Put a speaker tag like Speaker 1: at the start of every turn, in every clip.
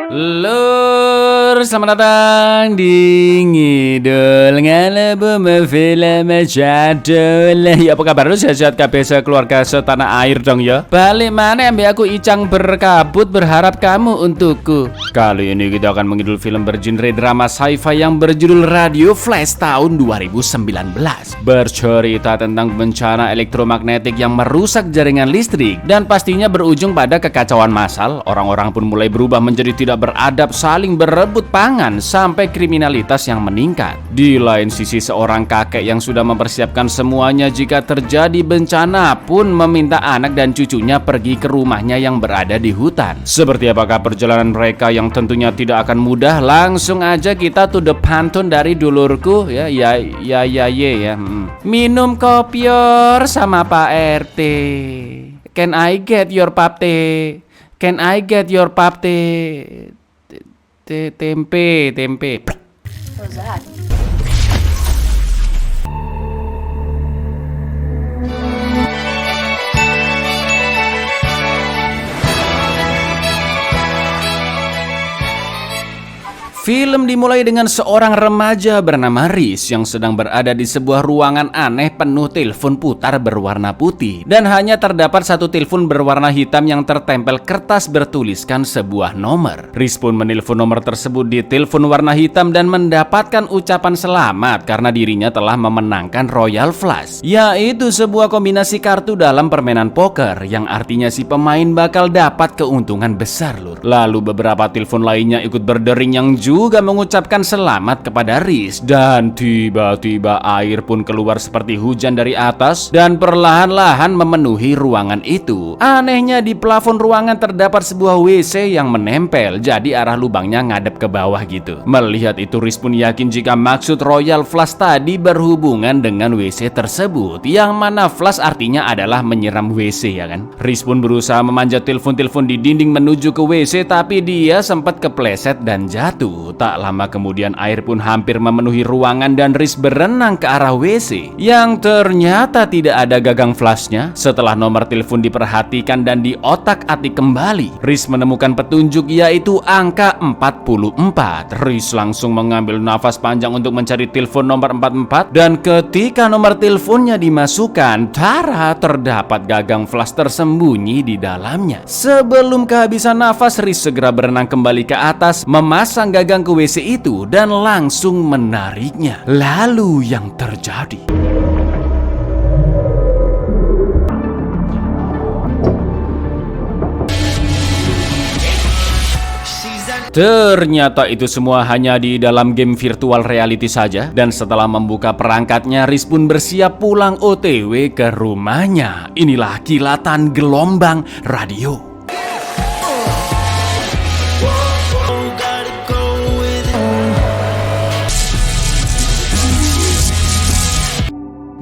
Speaker 1: Lur, selamat datang di Ngidul Ngalebu Film Jadul. Ya apa kabar lu, sehat-sehat kabeh sekeluarga setanah air dong ya. Balik mana ambil aku Icang berkabut berharap kamu untukku. Kali ini kita akan mengidul film bergenre drama sci-fi yang berjudul Radio Flash tahun 2019. Bercerita tentang bencana elektromagnetik yang merusak jaringan listrik dan pastinya berujung pada kekacauan massal. Orang-orang pun mulai berubah menjadi tidak beradab, saling berebut pangan, sampai kriminalitas yang meningkat. Di lain sisi, seorang kakek yang sudah mempersiapkan semuanya jika terjadi bencana pun meminta anak dan cucunya pergi ke rumahnya yang berada di hutan. Seperti apakah perjalanan mereka yang tentunya tidak akan mudah? Langsung aja kita to the pantun dari dulurku ya. Minum kopior sama Pak RT. Can I get your papte? Can I get your papte? Tempe.
Speaker 2: What was that?
Speaker 1: Film dimulai dengan seorang remaja bernama Riz yang sedang berada di sebuah ruangan aneh penuh telepon putar berwarna putih dan hanya terdapat satu telepon berwarna hitam yang tertempel kertas bertuliskan sebuah nomor. Riz pun menelpon nomor tersebut di telepon warna hitam dan mendapatkan ucapan selamat karena dirinya telah memenangkan Royal Flush, yaitu sebuah kombinasi kartu dalam permainan poker yang artinya si pemain bakal dapat keuntungan besar, lur. Lalu beberapa telepon lainnya ikut berdering yang juga mengucapkan selamat kepada Riz, dan tiba-tiba air pun keluar seperti hujan dari atas dan perlahan-lahan memenuhi ruangan itu. Anehnya di plafon ruangan terdapat sebuah WC yang menempel, jadi arah lubangnya ngadep ke bawah gitu. Melihat itu Riz pun yakin jika maksud Royal Flush tadi berhubungan dengan WC tersebut, yang mana flush artinya adalah menyiram WC ya kan. Riz pun berusaha memanjat telepon-telepon di dinding menuju ke WC, tapi dia sempat kepleset dan jatuh. Tak lama kemudian air pun hampir memenuhi ruangan dan Riz berenang ke arah WC yang ternyata tidak ada gagang flashnya. Setelah nomor telepon diperhatikan dan diotak-atik kembali, Riz menemukan petunjuk yaitu angka 44. Riz langsung mengambil nafas panjang untuk mencari telepon nomor 44 dan ketika nomor teleponnya dimasukkan, tara terdapat gagang flash tersembunyi di dalamnya. Sebelum kehabisan nafas, Riz segera berenang kembali ke atas, memasang gagang ke WC itu dan langsung menariknya. Lalu yang terjadi, ternyata itu semua hanya di dalam game virtual reality saja. Dan setelah membuka perangkatnya, Riz pun bersiap pulang OTW ke rumahnya. Inilah kilatan gelombang radio.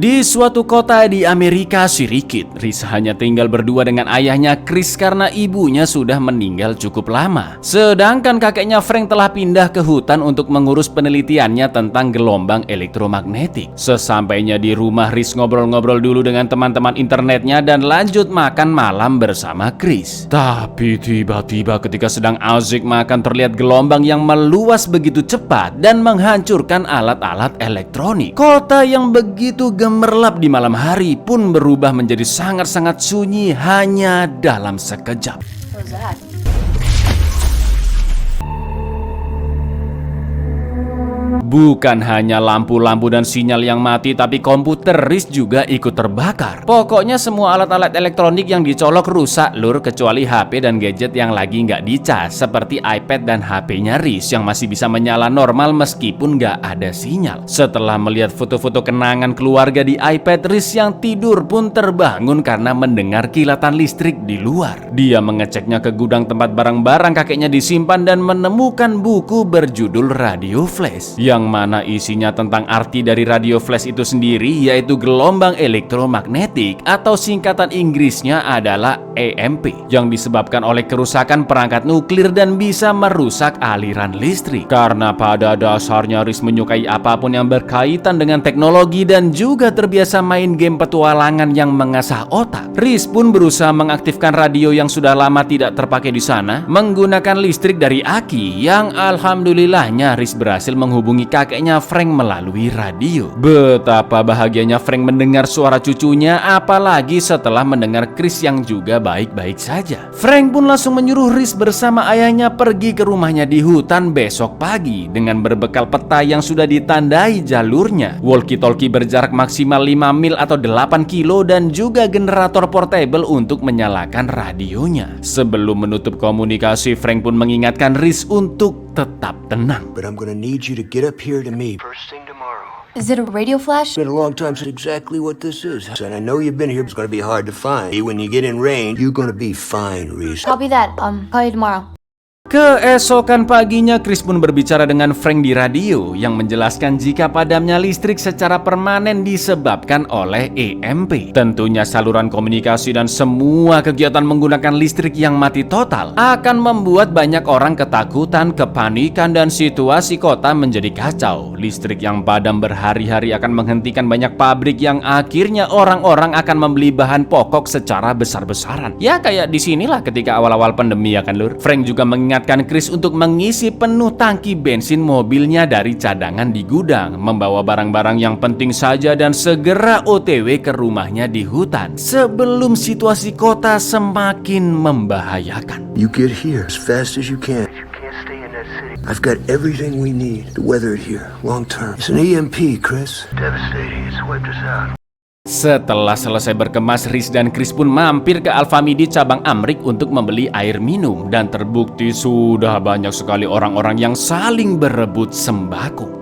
Speaker 1: Di suatu kota di Amerika Serikat, Riz hanya tinggal berdua dengan ayahnya Chris karena ibunya sudah meninggal cukup lama. Sedangkan kakeknya Frank telah pindah ke hutan untuk mengurus penelitiannya tentang gelombang elektromagnetik. Sesampainya di rumah, Riz ngobrol-ngobrol dulu dengan teman-teman internetnya dan lanjut makan malam bersama Chris. Tapi tiba-tiba ketika sedang asik makan, terlihat gelombang yang meluas begitu cepat dan menghancurkan alat-alat elektronik. Kota yang begitu gemerlap di malam hari pun berubah menjadi sangat-sangat sunyi hanya dalam sekejap.
Speaker 2: What was that?
Speaker 1: Bukan hanya lampu-lampu dan sinyal yang mati, tapi komputer Riz juga ikut terbakar. Pokoknya semua alat-alat elektronik yang dicolok rusak, lur, kecuali HP dan gadget yang lagi nggak dicas, seperti iPad dan HP-nya Riz yang masih bisa menyala normal meskipun nggak ada sinyal. Setelah melihat foto-foto kenangan keluarga di iPad, Riz yang tidur pun terbangun karena mendengar kilatan listrik di luar. Dia mengeceknya ke gudang tempat barang-barang kakeknya disimpan dan menemukan buku berjudul Radio Flash yang yang mana isinya tentang arti dari radio flash itu sendiri, yaitu gelombang elektromagnetik atau singkatan Inggrisnya adalah EMP, yang disebabkan oleh kerusakan perangkat nuklir dan bisa merusak aliran listrik. Karena pada dasarnya Riz menyukai apapun yang berkaitan dengan teknologi dan juga terbiasa main game petualangan yang mengasah otak, Riz pun berusaha mengaktifkan radio yang sudah lama tidak terpakai di sana menggunakan listrik dari aki, yang alhamdulillahnya Riz berhasil menghubungi kakeknya Frank melalui radio. Betapa bahagianya Frank mendengar suara cucunya, apalagi setelah mendengar Chris yang juga baik-baik saja. Frank pun langsung menyuruh Riz bersama ayahnya pergi ke rumahnya di hutan besok pagi dengan berbekal peta yang sudah ditandai jalurnya, walkie-talkie berjarak maksimal 5 mil atau 8 kilo, dan juga generator portable untuk menyalakan radionya. Sebelum menutup komunikasi, Frank pun mengingatkan Riz untuk tetap tenang.
Speaker 3: But I'm gonna need you to get up here to me first thing tomorrow.
Speaker 2: Is it a radio flash?
Speaker 3: It's been a long time since exactly what this is. And I know you've been here. It's gonna be hard to find. When you get in range, you're gonna be fine, Reese.
Speaker 2: Copy that. Call you tomorrow.
Speaker 1: Keesokan paginya, Chris pun berbicara dengan Frank di radio yang menjelaskan jika padamnya listrik secara permanen disebabkan oleh EMP. Tentunya saluran komunikasi dan semua kegiatan menggunakan listrik yang mati total akan membuat banyak orang ketakutan, kepanikan, dan situasi kota menjadi kacau. Listrik yang padam berhari-hari akan menghentikan banyak pabrik yang akhirnya orang-orang akan membeli bahan pokok secara besar-besaran. Ya kayak di sinilah ketika awal-awal pandemi ya kan lur. Frank juga mengingatkan Chris untuk mengisi penuh tangki bensin mobilnya dari cadangan di gudang, membawa barang-barang yang penting saja dan segera OTW ke rumahnya di hutan sebelum situasi kota semakin membahayakan.
Speaker 3: You get here as fast as you can. You can't stay in that city. I've got everything we need to weather it here long term. It's an EMP, Chris. Devastating. It's wiped us out.
Speaker 1: Setelah selesai berkemas, Riz dan Chris pun mampir ke Alfamidi cabang Amrik untuk membeli air minum, dan terbukti sudah banyak sekali orang-orang yang saling berebut sembako.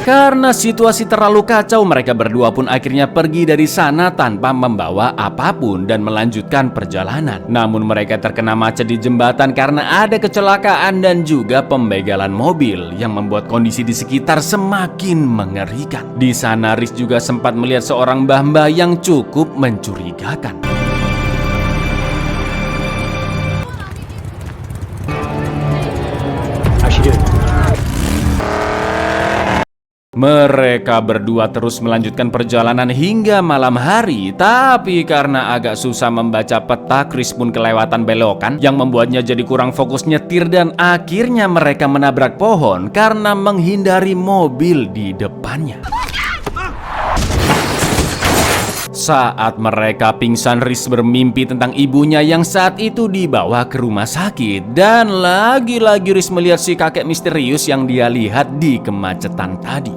Speaker 1: Karena situasi terlalu kacau, mereka berdua pun akhirnya pergi dari sana tanpa membawa apapun dan melanjutkan perjalanan. Namun mereka terkena macet di jembatan karena ada kecelakaan dan juga pembegalan mobil yang membuat kondisi di sekitar semakin mengerikan. Di sana Riz juga sempat melihat seorang mbah-mbah yang cukup mencurigakan. Mereka berdua terus melanjutkan perjalanan hingga malam hari, tapi karena agak susah membaca peta, Chris pun kelewatan belokan yang membuatnya jadi kurang fokus nyetir dan akhirnya mereka menabrak pohon karena menghindari mobil di depannya. Saat mereka pingsan, Riz bermimpi tentang ibunya yang saat itu dibawa ke rumah sakit, dan lagi-lagi Riz melihat si kakek misterius yang dia lihat di kemacetan tadi.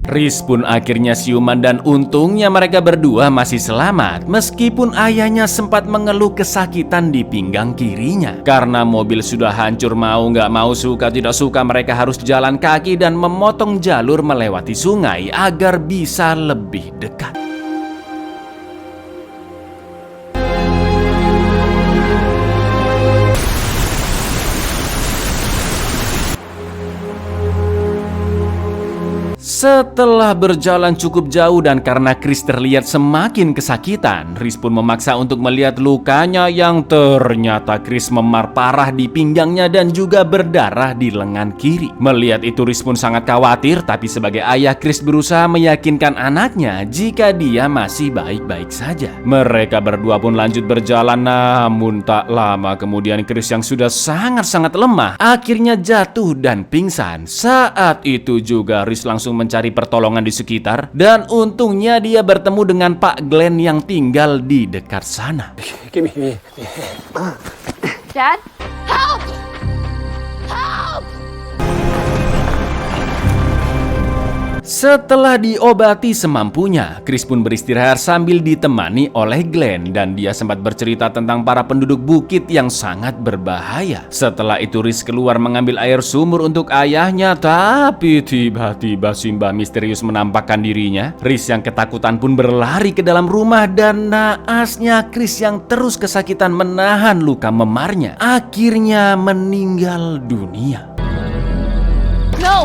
Speaker 1: Riz pun akhirnya siuman dan untungnya mereka berdua masih selamat, meskipun ayahnya sempat mengeluh kesakitan di pinggang kirinya. Karena mobil sudah hancur, mau nggak mau, suka tidak suka, mereka harus jalan kaki dan memotong jalur melewati sungai agar bisa lebih dekat. Setelah berjalan cukup jauh dan karena Chris terlihat semakin kesakitan, Riz pun memaksa untuk melihat lukanya yang ternyata Chris memar parah di pinggangnya dan juga berdarah di lengan kiri. Melihat itu Riz pun sangat khawatir, tapi sebagai ayah Chris berusaha meyakinkan anaknya jika dia masih baik-baik saja. Mereka berdua pun lanjut berjalan, namun tak lama kemudian Chris yang sudah sangat-sangat lemah akhirnya jatuh dan pingsan. Saat itu juga Riz langsung mencari pertolongan di sekitar, dan untungnya dia bertemu dengan Pak Glenn yang tinggal di dekat sana.
Speaker 2: Dad? Help! Help!
Speaker 1: Setelah diobati semampunya, Chris pun beristirahat sambil ditemani oleh Glenn dan dia sempat bercerita tentang para penduduk bukit yang sangat berbahaya. Setelah itu Rhys keluar mengambil air sumur untuk ayahnya, tapi tiba-tiba Simba misterius menampakkan dirinya. Rhys yang ketakutan pun berlari ke dalam rumah dan naasnya Chris yang terus kesakitan menahan luka memarnya akhirnya meninggal dunia.
Speaker 2: No!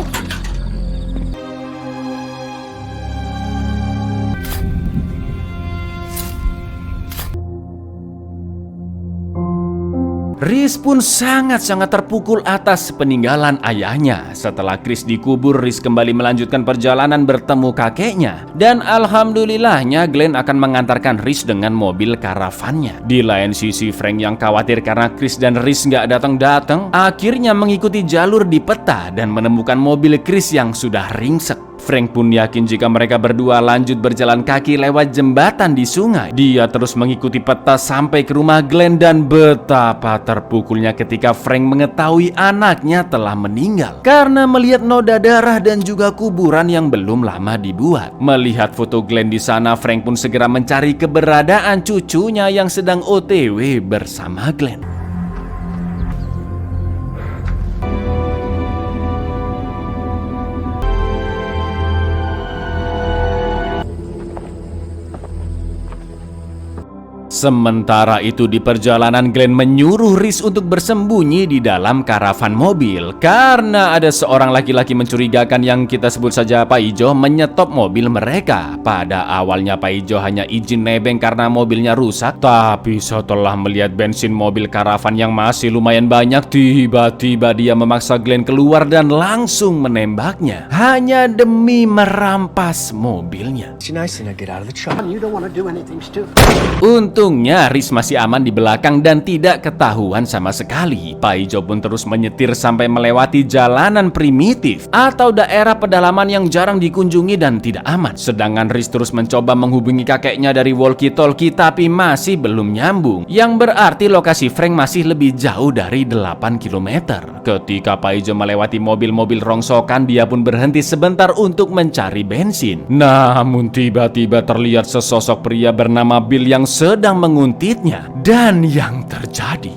Speaker 1: Rhys pun sangat-sangat terpukul atas peninggalan ayahnya. Setelah Chris dikubur, Rhys kembali melanjutkan perjalanan bertemu kakeknya. Dan alhamdulillahnya Glenn akan mengantarkan Rhys dengan mobil karavannya. Di lain sisi, Frank yang khawatir karena Chris dan Rhys nggak datang-datang, akhirnya mengikuti jalur di peta dan menemukan mobil Chris yang sudah ringsek. Frank pun yakin jika mereka berdua lanjut berjalan kaki lewat jembatan di sungai. Dia terus mengikuti peta sampai ke rumah Glenn dan betapa terpukulnya ketika Frank mengetahui anaknya telah meninggal karena melihat noda darah dan juga kuburan yang belum lama dibuat. Melihat foto Glenn di sana, Frank pun segera mencari keberadaan cucunya yang sedang OTW bersama Glenn. Sementara itu di perjalanan Glenn menyuruh Rhys untuk bersembunyi di dalam karavan mobil karena ada seorang laki-laki mencurigakan yang kita sebut saja Pak Ijo menyetop mobil mereka. Pada awalnya Pak Ijo hanya izin nebeng karena mobilnya rusak, tapi setelah melihat bensin mobil karavan yang masih lumayan banyak, tiba-tiba dia memaksa Glenn keluar dan langsung menembaknya hanya demi merampas mobilnya.
Speaker 3: It's nice to get out of the truck.
Speaker 4: You don't want to do anything stupid.
Speaker 1: Untungnya Rhys masih aman di belakang dan tidak ketahuan sama sekali. Pak Ijo pun terus menyetir sampai melewati jalanan primitif atau daerah pedalaman yang jarang dikunjungi dan tidak aman. Sedangkan Rhys terus mencoba menghubungi kakeknya dari walkie-talkie tapi masih belum nyambung, yang berarti lokasi Frank masih lebih jauh dari 8 km. Ketika Pak Ijo melewati mobil-mobil rongsokan, dia pun berhenti sebentar untuk mencari bensin. Namun tiba-tiba terlihat sesosok pria bernama Bill yang sedang menguntitnya. Dan yang terjadi,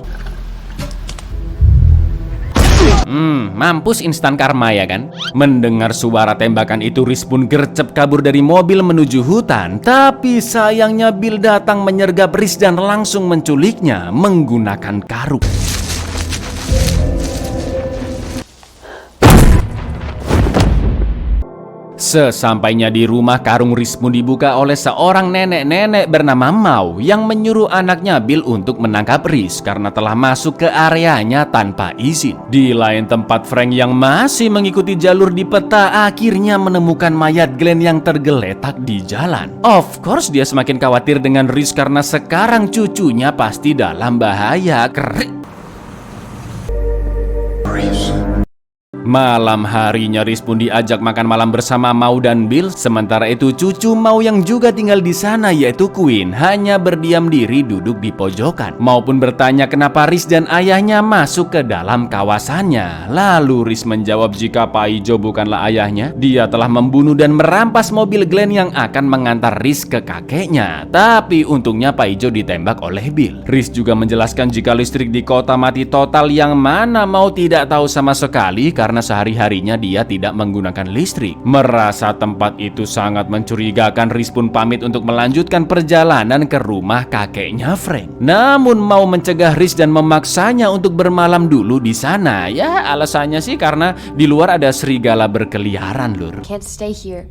Speaker 1: mampus instan karma ya kan? Mendengar suara tembakan itu, Rhys pun gercep kabur dari mobil menuju hutan. Tapi sayangnya Bill datang menyergap Rhys dan langsung menculiknya menggunakan karung. Sesampainya di rumah, karung Rhys pun dibuka oleh seorang nenek-nenek bernama Mau yang menyuruh anaknya Bill untuk menangkap Rhys karena telah masuk ke areanya tanpa izin. Di lain tempat, Frank yang masih mengikuti jalur di peta akhirnya menemukan mayat Glenn yang tergeletak di jalan. Of course dia semakin khawatir dengan Rhys karena sekarang cucunya pasti dalam bahaya. Malam harinya Rhys pun diajak makan malam bersama Mau dan Bill. Sementara itu cucu Mau yang juga tinggal di sana yaitu Queen hanya berdiam diri duduk di pojokan. Mau pun bertanya kenapa Rhys dan ayahnya masuk ke dalam kawasannya. Lalu Rhys menjawab jika Pak Ijo bukanlah ayahnya. Dia telah membunuh dan merampas mobil Glenn yang akan mengantar Rhys ke kakeknya. Tapi untungnya Pak Ijo ditembak oleh Bill. Rhys juga menjelaskan jika listrik di kota mati total, yang mana Mau tidak tahu sama sekali karena sehari-harinya dia tidak menggunakan listrik. Merasa tempat itu sangat mencurigakan, Rhys pun pamit untuk melanjutkan perjalanan ke rumah kakeknya Frank. Namun Mau mencegah Rhys dan memaksanya untuk bermalam dulu di sana. Ya alasannya sih karena di luar ada serigala berkeliaran, lur.
Speaker 2: Can't stay here.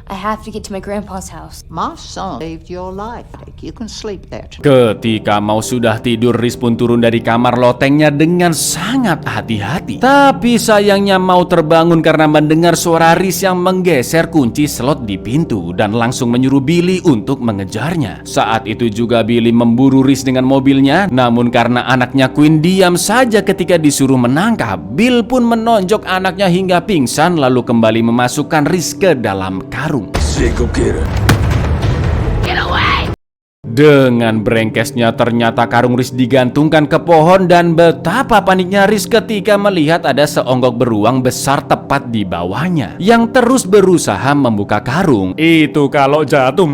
Speaker 2: I have to get to my grandpa's house.
Speaker 4: My son saved your life. You can sleep there tonight.
Speaker 1: Ketika Mau sudah tidur, Rhys pun turun dari kamar lotengnya dengan sangat hati-hati. Tapi sayangnya Mau terbangun karena mendengar suara Rhys yang menggeser kunci slot di pintu dan langsung menyuruh Billy untuk mengejarnya. Saat itu juga Billy memburu Rhys dengan mobilnya. Namun karena anaknya Queen diam saja ketika disuruh menangkap, Bill pun menonjok anaknya hingga pingsan lalu kembali memasukkan Rhys ke dalam karung.
Speaker 3: Say, go get her.
Speaker 1: Dengan brengkesnya ternyata karung Riz digantungkan ke pohon dan betapa paniknya Riz ketika melihat ada seonggok beruang besar tepat di bawahnya yang terus berusaha membuka karung. Itu kalau jatuh.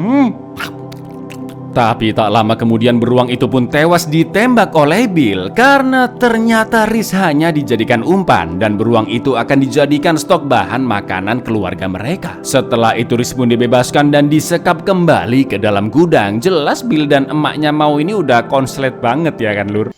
Speaker 1: Tapi tak lama kemudian beruang itu pun tewas ditembak oleh Bill karena ternyata Riz hanya dijadikan umpan dan beruang itu akan dijadikan stok bahan makanan keluarga mereka. Setelah itu Riz pun dibebaskan dan disekap kembali ke dalam gudang. Jelas Bill dan emaknya mau ini udah konslet banget ya kan lur.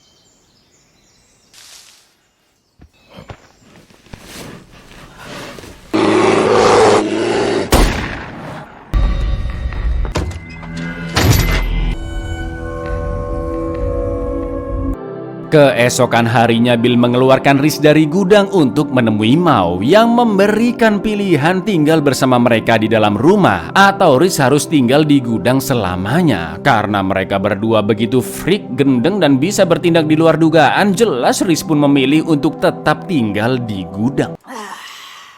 Speaker 1: Keesokan harinya Bill mengeluarkan Riz dari gudang untuk menemui Mau yang memberikan pilihan tinggal bersama mereka di dalam rumah atau Riz harus tinggal di gudang selamanya. Karena mereka berdua begitu freak, gendeng dan bisa bertindak di luar dugaan, jelas Riz pun memilih untuk tetap tinggal di gudang.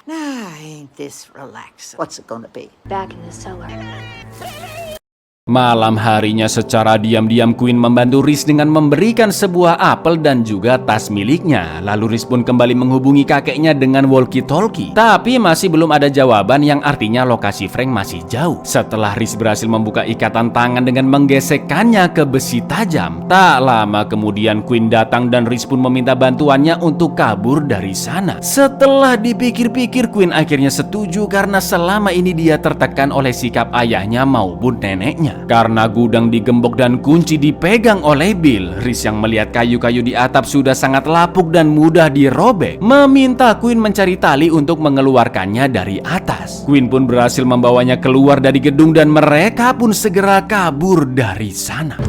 Speaker 4: Now, ain't this relaxing? What's it gonna be?
Speaker 2: Back in the cellar.
Speaker 1: Malam harinya secara diam-diam Queen membantu Riz dengan memberikan sebuah apel dan juga tas miliknya. Lalu Riz pun kembali menghubungi kakeknya dengan walkie-talkie. Tapi masih belum ada jawaban yang artinya lokasi Frank masih jauh. Setelah Riz berhasil membuka ikatan tangan dengan menggesekkannya ke besi tajam, tak lama kemudian Queen datang dan Riz pun meminta bantuannya untuk kabur dari sana. Setelah dipikir-pikir Queen akhirnya setuju karena selama ini dia tertekan oleh sikap ayahnya maupun neneknya. Karena gudang digembok dan kunci dipegang oleh Bill, Riz yang melihat kayu-kayu di atap sudah sangat lapuk dan mudah dirobek, meminta Queen mencari tali untuk mengeluarkannya dari atas. Queen pun berhasil membawanya keluar dari gedung dan mereka pun segera kabur dari sana.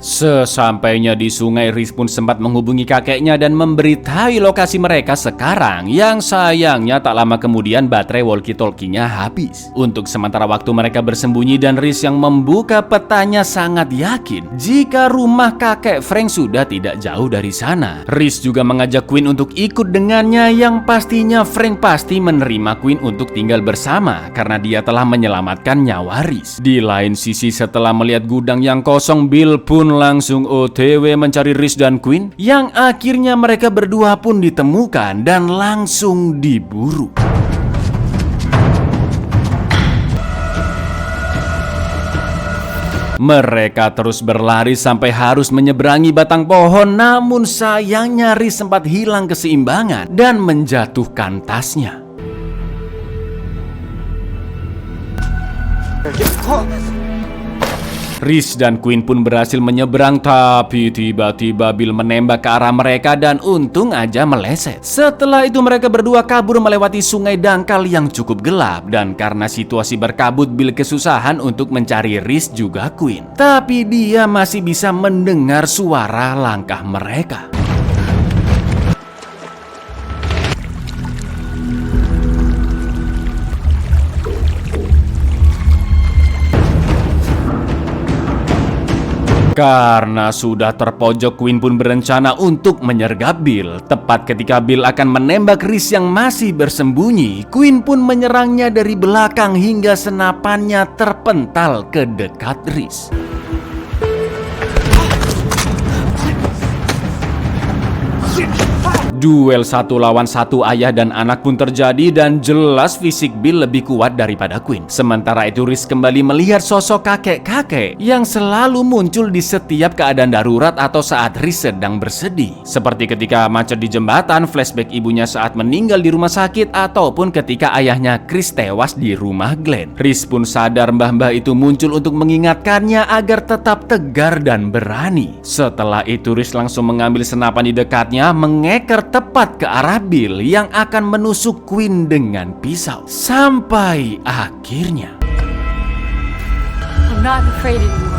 Speaker 1: Sesampainya di sungai, Riz pun sempat menghubungi kakeknya dan memberitahu lokasi mereka sekarang. Yang sayangnya tak lama kemudian baterai walkie-talkie-nya habis. Untuk sementara waktu mereka bersembunyi dan Riz yang membuka petanya sangat yakin jika rumah kakek Frank sudah tidak jauh dari sana. Riz juga mengajak Queen untuk ikut dengannya yang pastinya Frank pasti menerima Queen untuk tinggal bersama karena dia telah menyelamatkan nyawa Riz. Di lain sisi setelah melihat gudang yang kosong, Bill pun langsung OTW mencari Riz dan Queen yang akhirnya mereka berdua pun ditemukan dan langsung diburu. Mereka terus berlari sampai harus menyeberangi batang pohon, namun sayangnya Riz sempat hilang keseimbangan dan menjatuhkan tasnya. Riz dan Queen pun berhasil menyeberang, tapi tiba-tiba Bill menembak ke arah mereka dan untung aja meleset. Setelah itu mereka berdua kabur melewati sungai dangkal yang cukup gelap dan karena situasi berkabut Bill kesusahan untuk mencari Riz juga Queen. Tapi dia masih bisa mendengar suara langkah mereka. Karena sudah terpojok, Queen pun berencana untuk menyergap Bill. Tepat ketika Bill akan menembak Riz yang masih bersembunyi, Queen pun menyerangnya dari belakang hingga senapannya terpental ke dekat Riz. Duel 1 lawan 1 ayah dan anak pun terjadi dan jelas fisik Bill lebih kuat daripada Queen. Sementara itu Riz kembali melihat sosok kakek-kakek yang selalu muncul di setiap keadaan darurat atau saat Riz sedang bersedih. Seperti ketika macet di jembatan, flashback ibunya saat meninggal di rumah sakit, ataupun ketika ayahnya Chris tewas di rumah Glenn. Riz pun sadar mbah-mbah itu muncul untuk mengingatkannya agar tetap tegar dan berani. Setelah itu Riz langsung mengambil senapan di dekatnya, mengeker tepat ke arah Bill yang akan menusuk Queen dengan pisau. Sampai akhirnya
Speaker 2: I'm not afraid anymore.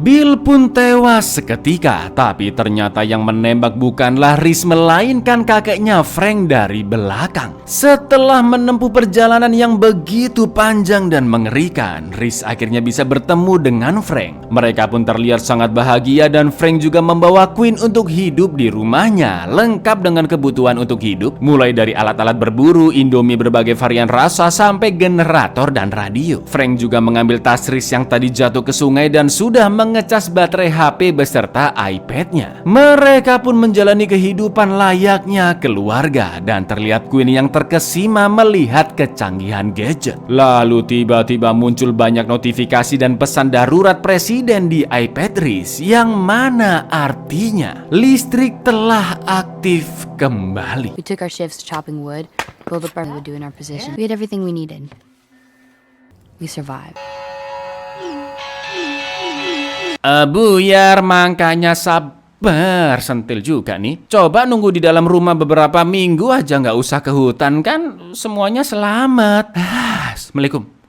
Speaker 1: Bill pun tewas seketika, tapi ternyata yang menembak bukanlah Rhys melainkan kakeknya Frank dari belakang. Setelah menempuh perjalanan yang begitu panjang dan mengerikan, Rhys akhirnya bisa bertemu dengan Frank. Mereka pun terlihat sangat bahagia dan Frank juga membawa Quinn untuk hidup di rumahnya, lengkap dengan kebutuhan untuk hidup, mulai dari alat-alat berburu, indomie berbagai varian rasa, sampai generator dan radio. Frank juga mengambil tas Rhys yang tadi jatuh ke sungai dan sudah mengecas baterai HP beserta iPad-nya. Mereka pun menjalani kehidupan layaknya keluarga dan terlihat Quinn yang terkesima melihat kecanggihan gadget. Lalu tiba-tiba muncul banyak notifikasi dan pesan darurat presiden di iPad Rhys, yang mana artinya listrik telah aktif kembali.
Speaker 2: We took our shifts chopping wood, build up our wood in our position. We had everything we needed. We survived.
Speaker 1: Buyar, makanya sabar, sentil juga nih. Coba nunggu di dalam rumah beberapa minggu aja, nggak usah ke hutan kan semuanya selamat. Assalamualaikum.